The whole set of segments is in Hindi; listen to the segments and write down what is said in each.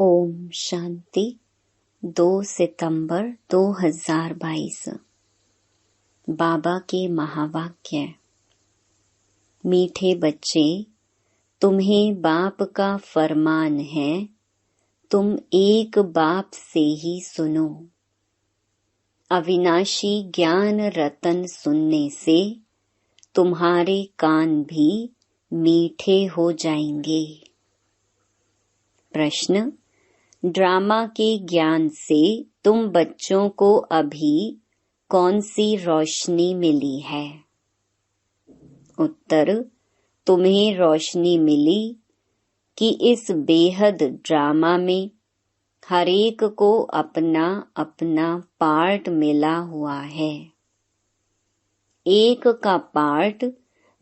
ओम शांति। 2 सितंबर 2022। बाबा के महावाक्य। मीठे बच्चे, तुम्हें बाप का फरमान है, तुम एक बाप से ही सुनो। अविनाशी ज्ञान रतन सुनने से तुम्हारे कान भी मीठे हो जाएंगे। प्रश्न: ड्रामा के ज्ञान से तुम बच्चों को अभी कौन सी रोशनी मिली है? उत्तर: तुम्हें रोशनी मिली कि इस बेहद ड्रामा में हर एक को अपना अपना पार्ट मिला हुआ है। एक का पार्ट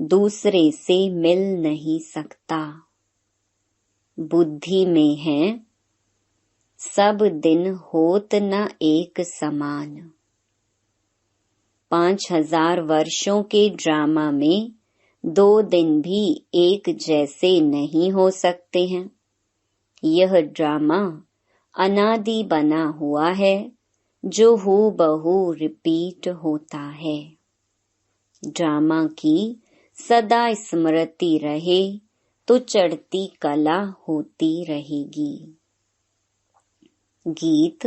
दूसरे से मिल नहीं सकता। बुद्धि में है, सब दिन होत न एक समान। 5000 वर्षों के ड्रामा में 2 दिन भी एक जैसे नहीं हो सकते हैं। यह ड्रामा अनादि बना हुआ है, जो हूबहू रिपीट होता है। ड्रामा की सदा स्मृति रहे तो चढ़ती कला होती रहेगी। गीत।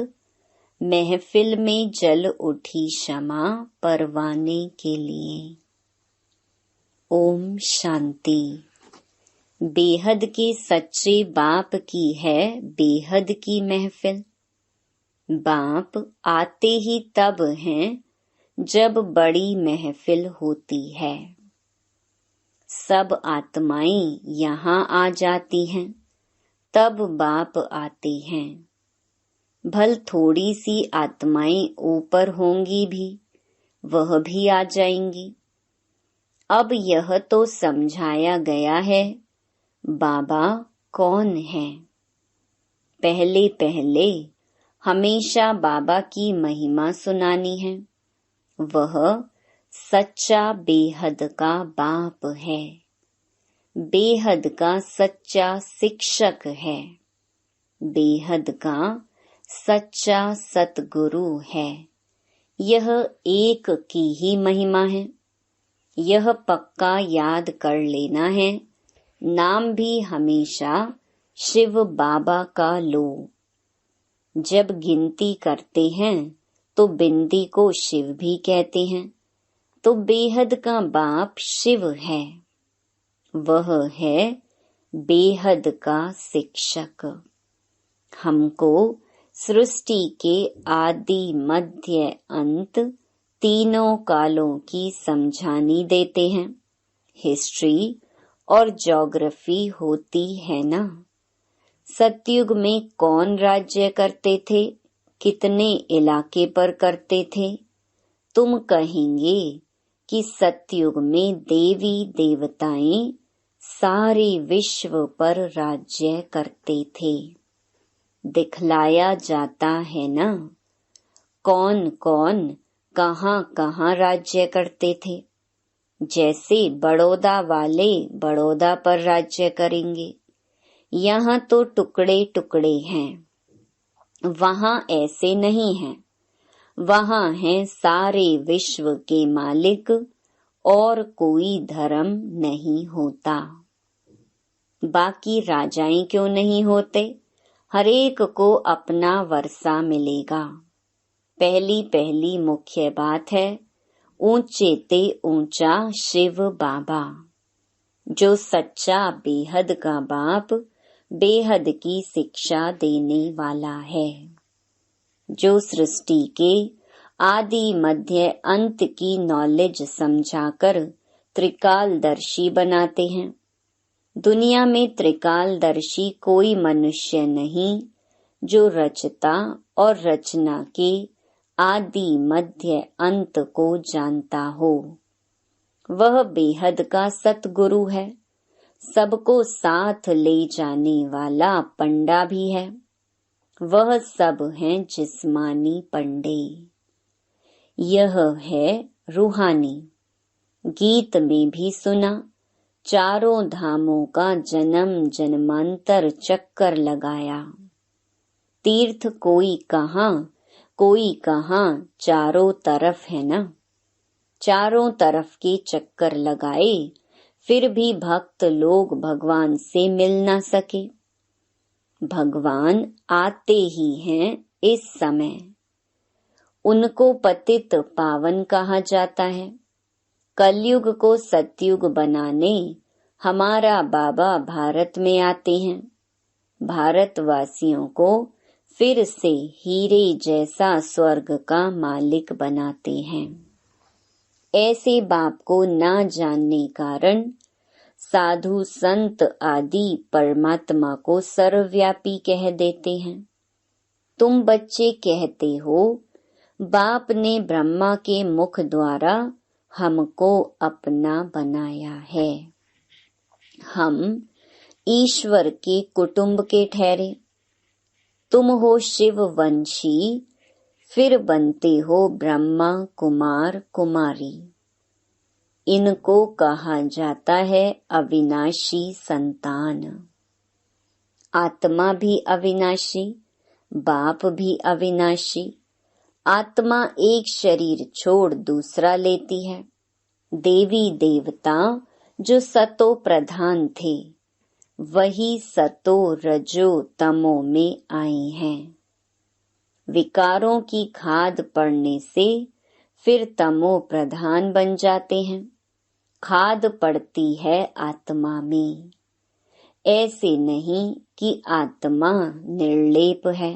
महफिल में जल उठी शमा परवाने के लिए। ओम शांति। बेहद के सच्चे बाप की है बेहद की महफिल। बाप आते ही तब हैं जब बड़ी महफिल होती है। सब आत्माएं यहाँ आ जाती हैं, तब बाप आते हैं। भल थोड़ी सी आत्माएं ऊपर होंगी भी, वह भी आ जाएंगी। अब यह तो समझाया गया है, बाबा कौन है। पहले पहले हमेशा बाबा की महिमा सुनानी है। वह सच्चा बेहद का बाप है, बेहद का सच्चा शिक्षक है, बेहद का सच्चा सतगुरु है। यह एक की ही महिमा है। यह पक्का याद कर लेना है। नाम भी हमेशा शिव बाबा का लो। जब गिनती करते हैं तो बिंदी को शिव भी कहते हैं, तो बेहद का बाप शिव है। वह है बेहद का शिक्षक। हमको सृष्टि के आदि मध्य अंत तीनों कालों की समझानी देते हैं। हिस्ट्री और ज्योग्राफी होती है ना। सतयुग में कौन राज्य करते थे, कितने इलाके पर करते थे? तुम कहेंगे कि सतयुग में देवी देवताएं सारे विश्व पर राज्य करते थे। दिखलाया जाता है ना, कौन कौन कहाँ कहाँ राज्य करते थे। जैसे बड़ौदा वाले बड़ौदा पर राज्य करेंगे। यहाँ तो टुकड़े टुकड़े हैं, वहाँ ऐसे नहीं हैं। वहाँ हैं सारे विश्व के मालिक और कोई धर्म नहीं होता। बाकी राजाएं क्यों नहीं होते? हरेक को अपना वर्षा मिलेगा। पहली पहली मुख्य बात है, ऊंचे ते ऊंचा शिव बाबा, जो सच्चा बेहद का बाप बेहद की शिक्षा देने वाला है। जो सृष्टि के आदि मध्य अंत की नॉलेज समझाकर त्रिकालदर्शी बनाते हैं। दुनिया में त्रिकालदर्शी कोई मनुष्य नहीं जो रचता और रचना के आदि मध्य अंत को जानता हो। वह बेहद का सतगुरु है। सबको साथ ले जाने वाला पंडा भी है। वह सब हैं जिस्मानी पंडे। यह है रूहानी। गीत में भी सुना, चारों धामों का जन्म जन्मांतर चक्कर लगाया। तीर्थ कोई कहाँ चारों तरफ है ना। चारों तरफ के चक्कर लगाए फिर भी भक्त लोग भगवान से मिल ना सके। भगवान आते ही हैं इस समय। उनको पतित पावन कहा जाता है। कलयुग को सतयुग बनाने हमारा बाबा भारत में आते हैं। भारतवासियों को फिर से हीरे जैसा स्वर्ग का मालिक बनाते हैं। ऐसे बाप को ना जानने कारण साधु संत आदि परमात्मा को सर्वव्यापी कह देते हैं। तुम बच्चे कहते हो बाप ने ब्रह्मा के मुख द्वारा हमको अपना बनाया है। हम ईश्वर के कुटुंब के ठहरे। तुम हो शिव वंशी, फिर बनते हो ब्रह्मा कुमार कुमारी। इनको कहा जाता है अविनाशी संतान। आत्मा भी अविनाशी, बाप भी अविनाशी। आत्मा एक शरीर छोड़ दूसरा लेती है। देवी देवता जो सतो प्रधान थे वही सतो रजो तमो में आए हैं। विकारों की खाद पड़ने से फिर तमो प्रधान बन जाते हैं। खाद पड़ती है आत्मा में। ऐसे नहीं कि आत्मा निर्लेप है।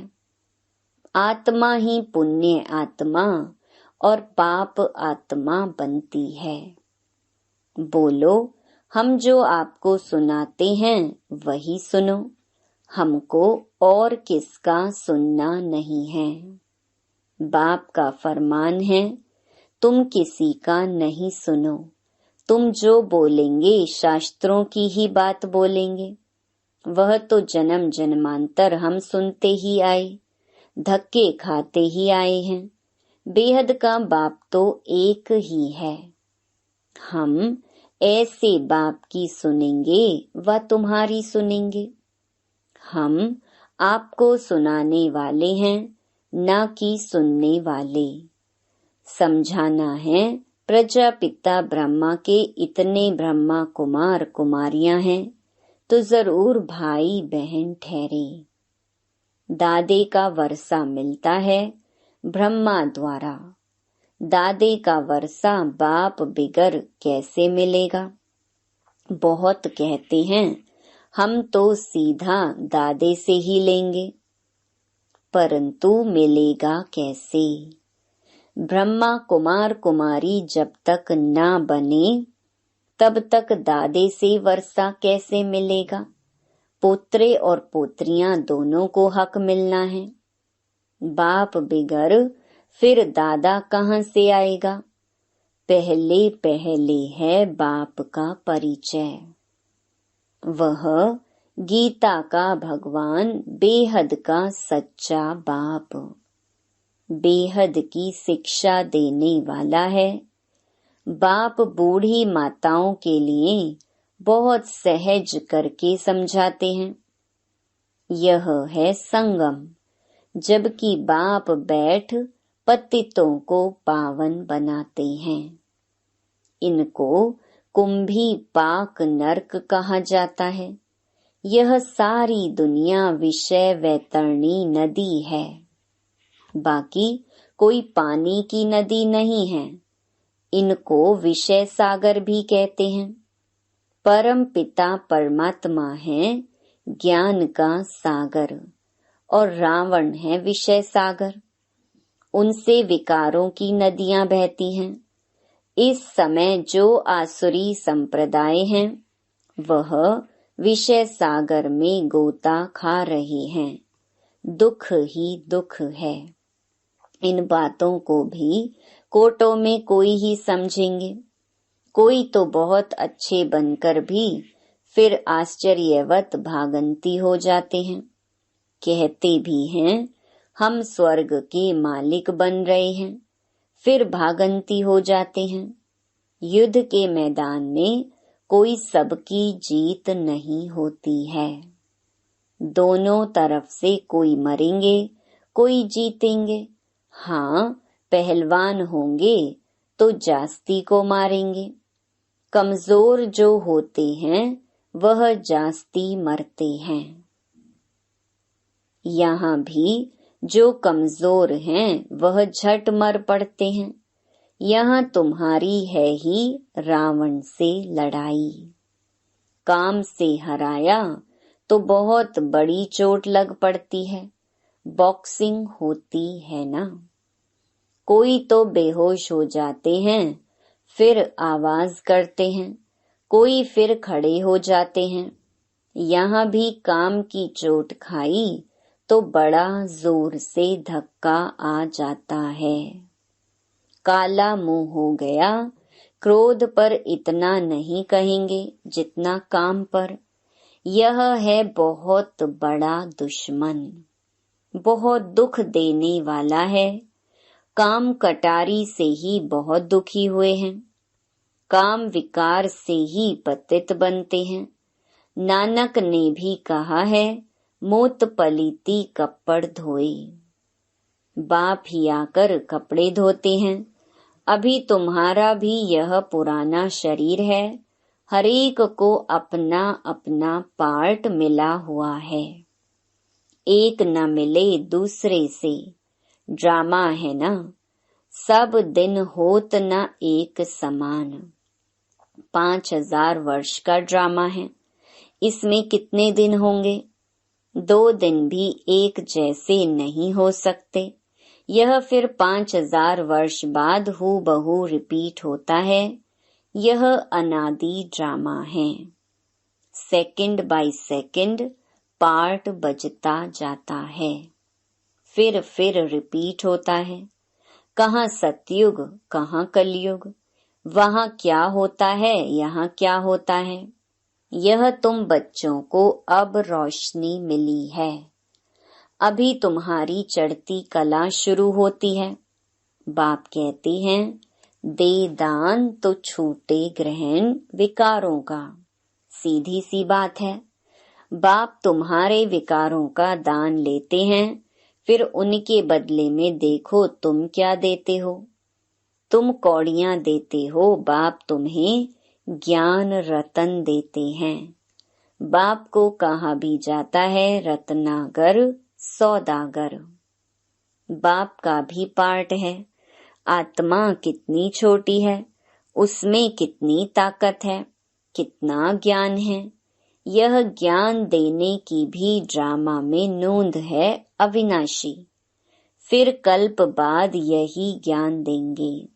आत्मा ही पुण्य आत्मा और पाप आत्मा बनती है। बोलो, हम जो आपको सुनाते हैं वही सुनो। हमको और किसका सुनना नहीं है। बाप का फरमान है, तुम किसी का नहीं सुनो। तुम जो बोलेंगे शास्त्रों की ही बात बोलेंगे। वह तो जन्म जन्मांतर हम सुनते ही आए, धक्के खाते ही आए हैं। बेहद का बाप तो एक ही है। हम ऐसे बाप की सुनेंगे व तुम्हारी सुनेंगे। हम आपको सुनाने वाले हैं, ना कि सुनने वाले। समझाना है, प्रजापिता ब्रह्मा के इतने ब्रह्मा कुमार कुमारियां हैं तो जरूर भाई बहन ठहरे। दादे का वर्षा मिलता है ब्रह्मा द्वारा। दादे का वर्षा बाप बिगर कैसे मिलेगा। बहुत कहते हैं हम तो सीधा दादे से ही लेंगे, परंतु मिलेगा कैसे। ब्रह्मा कुमार कुमारी जब तक ना बने तब तक दादे से वर्षा कैसे मिलेगा। पोत्रे और पोत्रियां दोनों को हक मिलना है। बाप बिगर फिर दादा कहाँ से आएगा। पहले पहले है बाप का परिचय। वह गीता का भगवान, बेहद का सच्चा बाप, बेहद की शिक्षा देने वाला है। बाप बूढ़ी माताओं के लिए बहुत सहज करके समझाते हैं। यह है संगम, जबकि बाप बैठ पतितों को पावन बनाते हैं। इनको कुंभी पाक नरक कहा जाता है। यह सारी दुनिया विषय वैतरणी नदी है। बाकी कोई पानी की नदी नहीं है। इनको विषय सागर भी कहते हैं। परम पिता परमात्मा है ज्ञान का सागर और रावण है विषय सागर। उनसे विकारों की नदियां बहती हैं। इस समय जो आसुरी संप्रदाय हैं वह विषय सागर में गोता खा रहे हैं। दुख ही दुख है। इन बातों को भी कोटों में कोई ही समझेंगे। कोई तो बहुत अच्छे बनकर भी फिर आश्चर्यवत भागंती हो जाते हैं। कहते भी हैं हम स्वर्ग के मालिक बन रहे हैं, फिर भागंती हो जाते हैं। युद्ध के मैदान में कोई सबकी जीत नहीं होती है। दोनों तरफ से कोई मरेंगे, कोई जीतेंगे। हाँ, पहलवान होंगे तो जास्ती को मारेंगे। कमजोर जो होते हैं वह जास्ती मरते हैं। यहाँ भी जो कमजोर हैं वह झट मर पड़ते हैं। यहाँ तुम्हारी है ही रावण से लड़ाई। काम से हराया तो बहुत बड़ी चोट लग पड़ती है। बॉक्सिंग होती है ना। कोई तो बेहोश हो जाते हैं, फिर आवाज करते हैं, कोई फिर खड़े हो जाते हैं। यहाँ भी काम की चोट खाई तो बड़ा जोर से धक्का आ जाता है। काला मुंह हो गया, क्रोध पर इतना नहीं कहेंगे जितना काम पर। यह है बहुत बड़ा दुश्मन, बहुत दुख देने वाला है। काम कटारी से ही बहुत दुखी हुए हैं। काम विकार से ही पतित बनते हैं। नानक ने भी कहा है, मोत पलीती कपड़ धोए। बाप ही आकर कपड़े धोते हैं। अभी तुम्हारा भी यह पुराना शरीर है। हरेक को अपना अपना पार्ट मिला हुआ है। एक न मिले दूसरे से। ड्रामा है ना, सब दिन होत न एक समान। 5000 वर्ष का ड्रामा है। इसमें कितने दिन होंगे? 2 दिन भी एक जैसे नहीं हो सकते। यह फिर 5000 वर्ष बाद हूबहू रिपीट होता है। यह अनादि ड्रामा है। सेकंड बाय सेकंड पार्ट बजता जाता है, फिर रिपीट होता है। कहाँ सतयुग, कहाँ कलयुग, वहाँ क्या होता है, यहाँ क्या होता है। यह तुम बच्चों को अब रोशनी मिली है। अभी तुम्हारी चढ़ती कला शुरू होती है। बाप कहते हैं, दे दान तो छूटे ग्रहण विकारों का। सीधी सी बात है। बाप तुम्हारे विकारों का दान लेते हैं, फिर उनके बदले में देखो तुम क्या देते हो। तुम कौड़ियां देते हो, बाप तुम्हें ज्ञान रतन देते हैं। बाप को कहा भी जाता है रत्नागर सौदागर। बाप का भी पार्ट है। आत्मा कितनी छोटी है, उसमें कितनी ताकत है, कितना ज्ञान है। यह ज्ञान देने की भी ड्रामा में नोंद है अविनाशी। फिर कल्प बाद यही ज्ञान देंगे।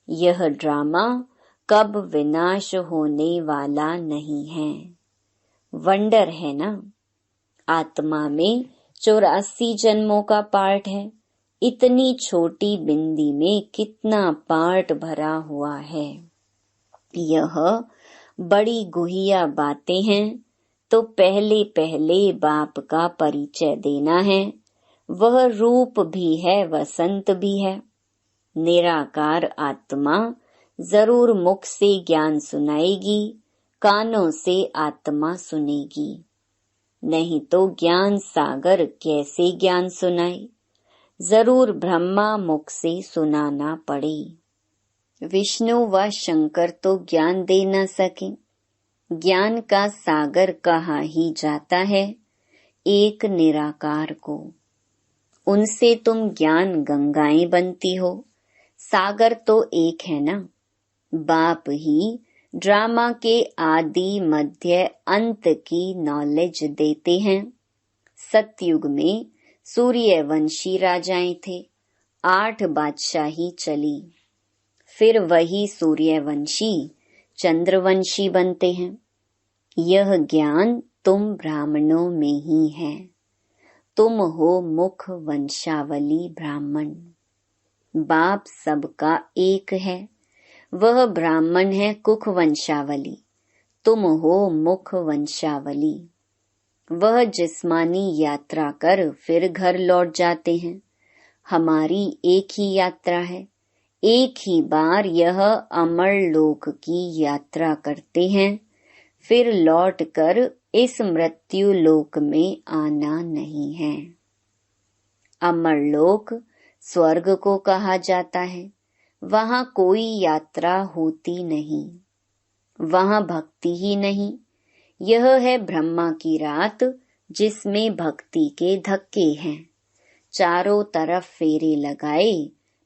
यह ड्रामा कब विनाश होने वाला नहीं है। वंडर है ना। आत्मा में 84 जन्मों का पार्ट है। इतनी छोटी बिंदी में कितना पार्ट भरा हुआ है। यह बड़ी गुहिया बातें हैं। तो पहले पहले बाप का परिचय देना है। वह रूप भी है, वसंत भी है। निराकार आत्मा जरूर मुख से ज्ञान सुनाएगी, कानों से आत्मा सुनेगी। नहीं तो ज्ञान सागर कैसे ज्ञान सुनाए। जरूर ब्रह्मा मुख से सुनाना पड़े। विष्णु व शंकर तो ज्ञान दे न सके। ज्ञान का सागर कहा ही जाता है एक निराकार को। उनसे तुम ज्ञान गंगाएं बनती हो। सागर तो एक है ना। बाप ही ड्रामा के आदि मध्य अंत की नॉलेज देते हैं। सतयुग में सूर्यवंशी राजाएं थे। 8 बादशाही चली। फिर वही सूर्यवंशी चंद्रवंशी बनते हैं। यह ज्ञान तुम ब्राह्मणों में ही है। तुम हो मुख वंशावली ब्राह्मण। बाप सबका एक है। वह ब्राह्मण है कुख वंशावली। तुम हो मुख वंशावली। वह जिस्मानी यात्रा कर फिर घर लौट जाते हैं। हमारी एक ही यात्रा है। एक ही बार यह अमर लोक की यात्रा करते हैं, फिर लौट कर इस मृत्यु लोक में आना नहीं है। अमर लोक स्वर्ग को कहा जाता है। वहाँ कोई यात्रा होती नहीं, वहाँ भक्ति ही नहीं। यह है ब्रह्मा की रात जिसमें भक्ति के धक्के हैं। चारों तरफ फेरे लगाए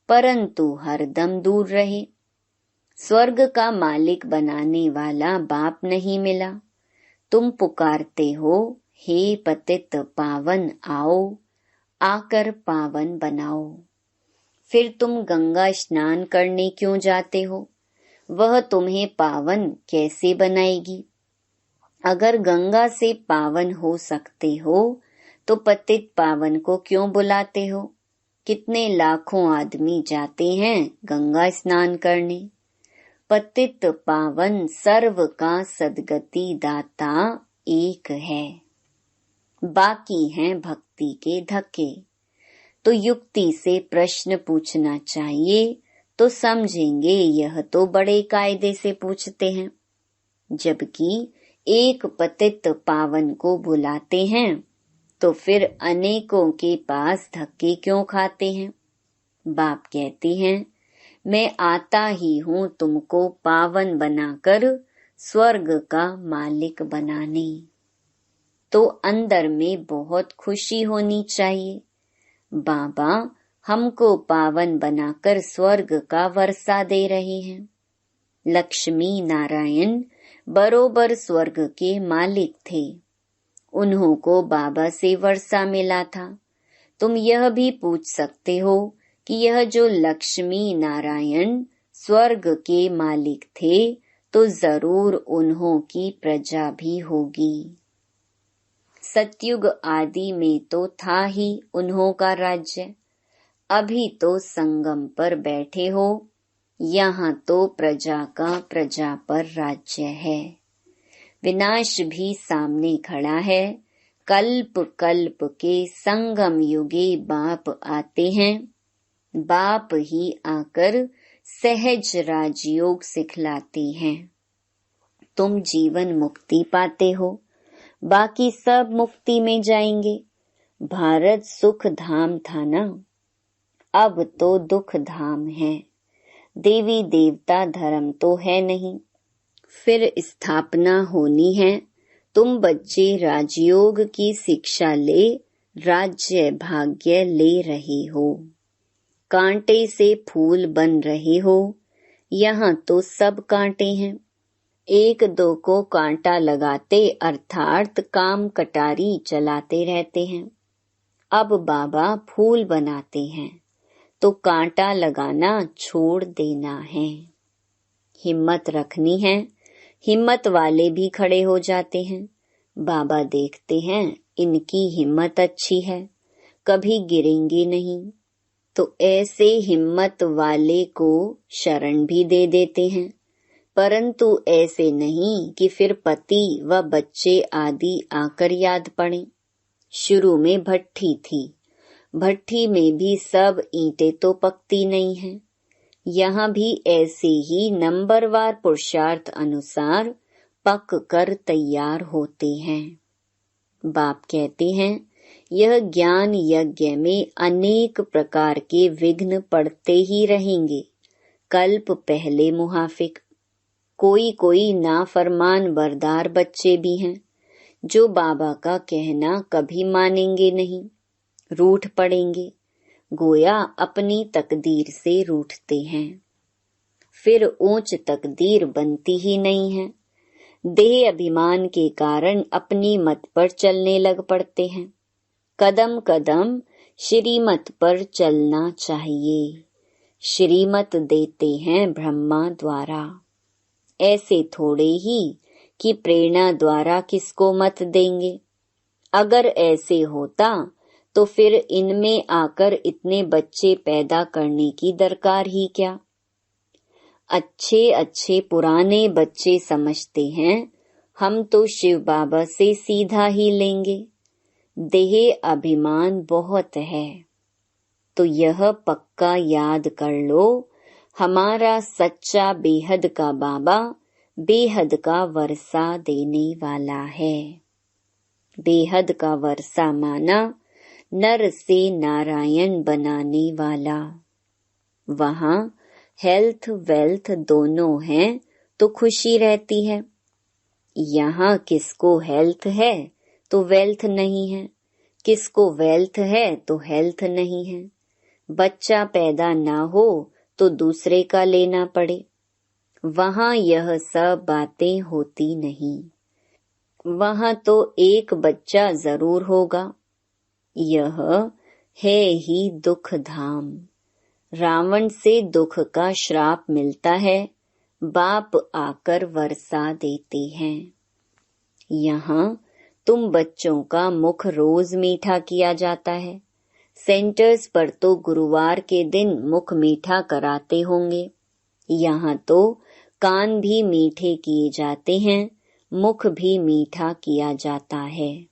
परंतु हरदम दूर रहे। स्वर्ग का मालिक बनाने वाला बाप नहीं मिला। तुम पुकारते हो, हे पतित पावन आओ, आकर पावन बनाओ। फिर तुम गंगा स्नान करने क्यों जाते हो? वह तुम्हें पावन कैसे बनाएगी? अगर गंगा से पावन हो सकते हो तो पतित पावन को क्यों बुलाते हो? कितने लाखों आदमी जाते हैं गंगा स्नान करने। पतित पावन सर्व का सद्गति दाता एक है, बाकी हैं भक्ति के धक्के। तो युक्ति से प्रश्न पूछना चाहिए तो समझेंगे यह तो बड़े कायदे से पूछते हैं, जबकि एक पतित पावन को बुलाते हैं तो फिर अनेकों के पास धक्के क्यों खाते हैं? बाप कहते हैं, मैं आता ही हूँ तुमको पावन बनाकर स्वर्ग का मालिक बनाने। तो अंदर में बहुत खुशी होनी चाहिए। बाबा हमको पावन बनाकर स्वर्ग का वर्षा दे रहे हैं। लक्ष्मी नारायण बरोबर स्वर्ग के मालिक थे। उन्हों को बाबा से वर्षा मिला था। तुम यह भी पूछ सकते हो कि यह जो लक्ष्मी नारायण स्वर्ग के मालिक थे तो जरूर उन्हों की प्रजा भी होगी। सतयुग आदि में तो था ही उन्हों का राज्य। अभी तो संगम पर बैठे हो, यहाँ तो प्रजा का प्रजा पर राज्य है। विनाश भी सामने खड़ा है। कल्प कल्प के संगम युगे बाप आते हैं। बाप ही आकर सहज राजयोग सिखलाते हैं। तुम जीवन मुक्ति पाते हो, बाकी सब मुक्ति में जाएंगे। भारत सुख धाम था ना, अब तो दुख धाम है। देवी देवता धर्म तो है नहीं, फिर स्थापना होनी है। तुम बच्चे राजयोग की शिक्षा ले राज्य भाग्य ले रहे हो। कांटे से फूल बन रहे हो, यहाँ तो सब कांटे हैं। एक दो को कांटा लगाते अर्थात काम कटारी चलाते रहते हैं। अब बाबा फूल बनाते हैं तो कांटा लगाना छोड़ देना है। हिम्मत रखनी है। हिम्मत वाले भी खड़े हो जाते हैं। बाबा देखते हैं इनकी हिम्मत अच्छी है, कभी गिरेंगे नहीं, तो ऐसे हिम्मत वाले को शरण भी दे देते हैं। परंतु ऐसे नहीं कि फिर पति व बच्चे आदि आकर याद पड़े। शुरू में भट्ठी थी, भट्ठी में भी सब ईंटें तो पकती नहीं हैं। यहाँ भी ऐसे ही नंबरवार पुरुषार्थ अनुसार पक कर तैयार होते हैं। बाप कहते हैं, यह ज्ञान यज्ञ में अनेक प्रकार के विघ्न पड़ते ही रहेंगे। कल्प पहले मुहाफिक, कोई नाफरमान बरदार बच्चे भी हैं जो बाबा का कहना कभी मानेंगे नहीं, रूठ पड़ेंगे, गोया अपनी तकदीर से रूठते हैं। फिर ऊंच तकदीर बनती ही नहीं है। देह अभिमान के कारण अपनी मत पर चलने लग पड़ते हैं। कदम कदम श्रीमत पर चलना चाहिए। श्रीमत देते हैं ब्रह्मा द्वारा। ऐसे थोड़े ही कि प्रेरणा द्वारा किसको मत देंगे। अगर ऐसे होता तो फिर इनमें आकर इतने बच्चे पैदा करने की दरकार ही क्या। अच्छे अच्छे पुराने बच्चे समझते हैं हम तो शिव बाबा से सीधा ही लेंगे। देह अभिमान बहुत है, तो यह पक्का याद कर लो, हमारा सच्चा बेहद का बाबा बेहद का वर्षा देने वाला है। बेहद का वर्षा माना नर से नारायण बनाने वाला। वहाँ हेल्थ वेल्थ दोनों हैं तो खुशी रहती है। यहाँ किसको हेल्थ है तो वेल्थ नहीं है, किसको वेल्थ है तो हेल्थ नहीं है। बच्चा पैदा ना हो तो दूसरे का लेना पड़े। वहाँ यह सब बातें होती नहीं। वहाँ तो एक बच्चा जरूर होगा। यह है ही दुख धाम। रावण से दुख का श्राप मिलता है, बाप आकर वर्षा देते हैं। यहाँ तुम बच्चों का मुख रोज मीठा किया जाता है। सेंटर्स पर तो गुरुवार के दिन मुख मीठा कराते होंगे। यहाँ तो कान भी मीठे किए जाते हैं, मुख भी मीठा किया जाता है।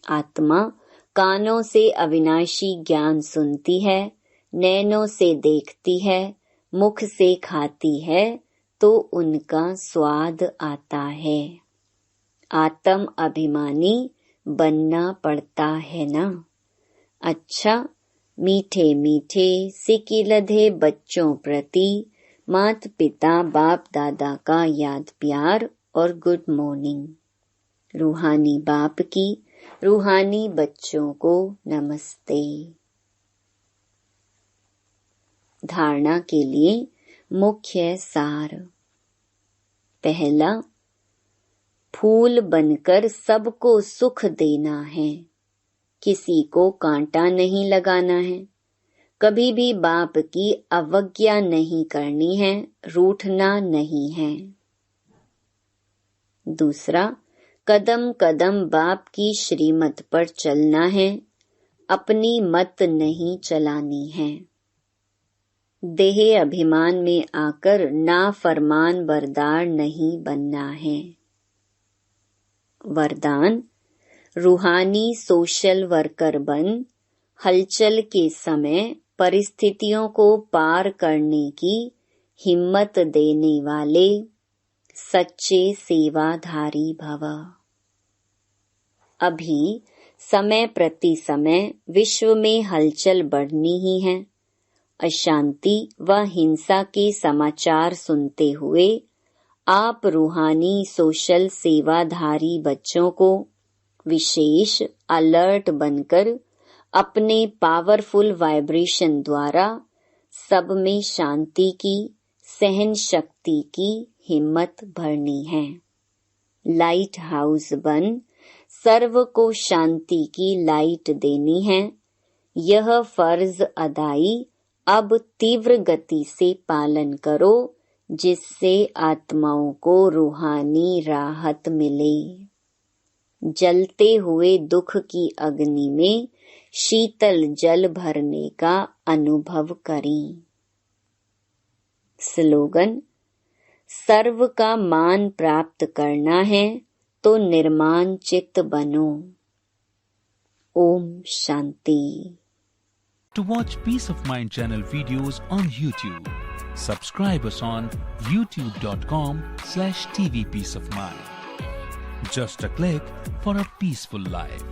आत्मा कानों से अविनाशी ज्ञान सुनती है, नैनों से देखती है, मुख से खाती है तो उनका स्वाद आता है। आत्म अभिमानी बनना पड़ता है ना। अच्छा, मीठे मीठे सिकिलधे बच्चों प्रति माता पिता बाप दादा का याद प्यार और गुड मॉर्निंग। रूहानी बाप की रूहानी बच्चों को नमस्ते। धारणा के लिए मुख्य सार। पहला, फूल बनकर सबको सुख देना है, किसी को कांटा नहीं लगाना है। कभी भी बाप की अवज्ञा नहीं करनी है, रूठना नहीं है। दूसरा, कदम कदम बाप की श्रीमत पर चलना है, अपनी मत नहीं चलानी है। देह अभिमान में आकर नाफरमान बरदार नहीं बनना है। वरदान, रूहानी सोशल वर्कर बन हलचल के समय परिस्थितियों को पार करने की हिम्मत देने वाले सच्चे सेवाधारी भव। अभी समय प्रति समय विश्व में हलचल बढ़नी ही है। अशांति व हिंसा के समाचार सुनते हुए आप रूहानी सोशल सेवाधारी बच्चों को विशेष अलर्ट बनकर अपने पावरफुल वाइब्रेशन द्वारा सब में शांति की, सहन शक्ति की हिम्मत भरनी है। लाइट हाउस बन सर्व को शांति की लाइट देनी है। यह फर्ज अदाई अब तीव्र गति से पालन करो, जिससे आत्माओं को रूहानी राहत मिले। जलते हुए दुख की अग्नि में शीतल जल भरने का अनुभव करें। स्लोगन, सर्व का मान प्राप्त करना है तो निर्माण चित्त बनो। Om Shanti. To watch Peace of Mind channel videos on YouTube, subscribe us on youtube.com/tvpeaceofmind. Just a click for a peaceful life.